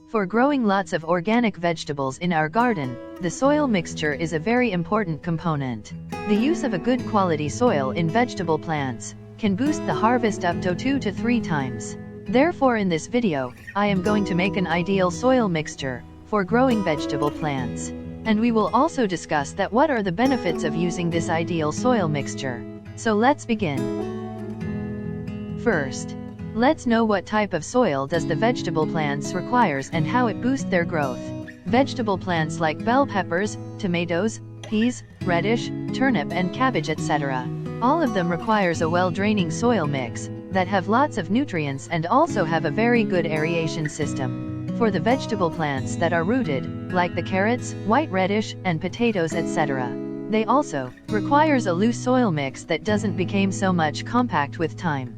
For growing lots of organic vegetables in our garden, the soil mixture is a very important component. The use of a good quality soil in vegetable plants can boost the harvest up to 2 to 3 times. Therefore, in this video, I am going to make an ideal soil mixture for growing vegetable plants. And we will also discuss that what are the benefits of using this ideal soil mixture. So let's begin. First, let's know what type of soil does the vegetable plants requires and how it boosts their growth. Vegetable plants like bell peppers, tomatoes, peas, radish, turnip and cabbage etc. All of them requires a well-draining soil mix that have lots of nutrients and also have a very good aeration system. For the vegetable plants that are rooted, like the carrots, white radish, and potatoes etc., they also requires a loose soil mix that doesn't become so much compact with time.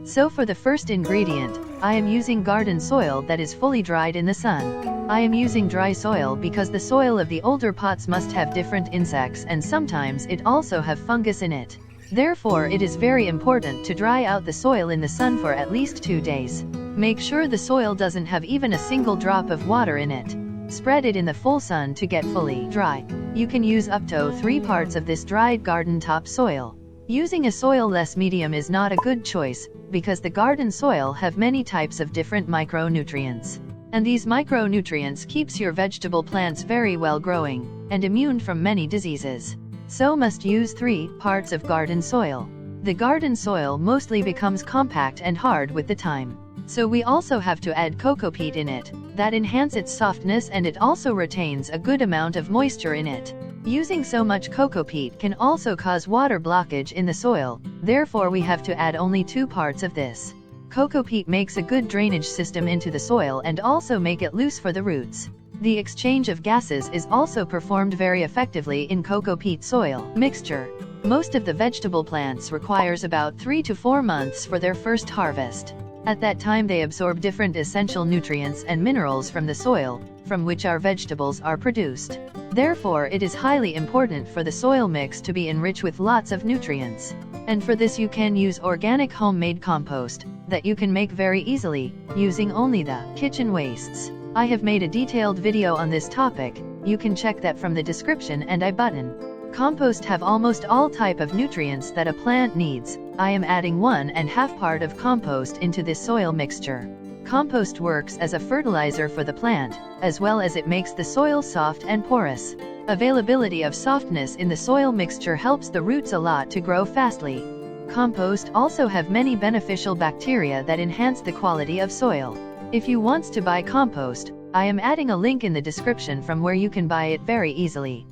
So for the first ingredient, I am using garden soil that is fully dried in the sun. I am using dry soil because the soil of the older pots must have different insects and sometimes it also have fungus in it. Therefore it is very important to dry out the soil in the sun for at least 2 days. Make sure the soil doesn't have even a single drop of water in it. Spread it in the full sun to get fully dry. You can use up to 3 parts of this dried garden topsoil. Using a soil-less medium is not a good choice, because the garden soil have many types of different micronutrients. And these micronutrients keeps your vegetable plants very well growing, and immune from many diseases. So must use 3 parts of garden soil. The garden soil mostly becomes compact and hard with the time. So we also have to add cocopeat in it, that enhance its softness and it also retains a good amount of moisture in it. Using so much cocopeat can also cause water blockage in the soil, therefore we have to add only 2 parts of this. Cocopeat makes a good drainage system into the soil and also make it loose for the roots. The exchange of gases is also performed very effectively in cocopeat soil mixture. Most of the vegetable plants requires about 3 to 4 months for their first harvest. At that time they absorb different essential nutrients and minerals from the soil, from which our vegetables are produced. Therefore it is highly important for the soil mix to be enriched with lots of nutrients. And for this you can use organic homemade compost, that you can make very easily, using only the kitchen wastes. I have made a detailed video on this topic, you can check that from the description and I button. Compost have almost all type of nutrients that a plant needs. I am adding 1½ part of compost into this soil mixture. Compost works as a fertilizer for the plant, as well as it makes the soil soft and porous. Availability of softness in the soil mixture helps the roots a lot to grow fastly. Compost also have many beneficial bacteria that enhance the quality of soil. If you want to buy compost, I am adding a link in the description from where you can buy it very easily.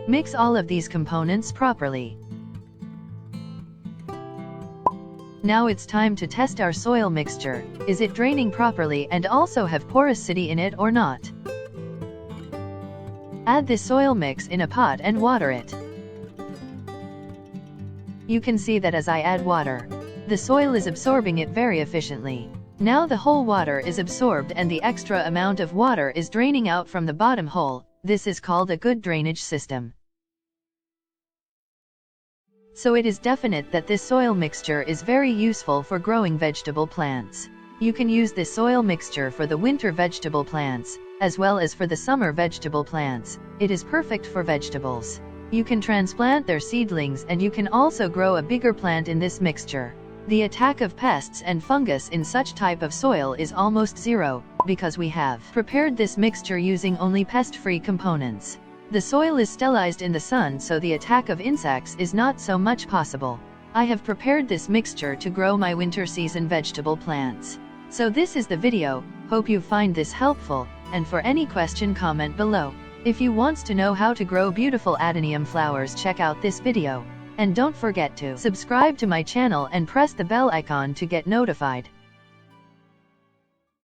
Mix all of these components properly. Now it's time to test our soil mixture. Is it draining properly and also have porosity in it or not? Add this soil mix in a pot and water it. You can see that as I add water, the soil is absorbing it very efficiently. Now the whole water is absorbed and the extra amount of water is draining out from the bottom hole. This is called a good drainage system. So it is definite that this soil mixture is very useful for growing vegetable plants. You can use this soil mixture for the winter vegetable plants, as well as for the summer vegetable plants. It is perfect for vegetables. You can transplant their seedlings and you can also grow a bigger plant in this mixture. The attack of pests and fungus in such type of soil is almost zero, because we have prepared this mixture using only pest-free components. The soil is sterilized in the sun so the attack of insects is not so much possible. I have prepared this mixture to grow my winter season vegetable plants. So this is the video, hope you find this helpful, and for any question comment below. If you want to know how to grow beautiful adenium flowers, check out this video. And don't forget to subscribe to my channel and press the bell icon to get notified.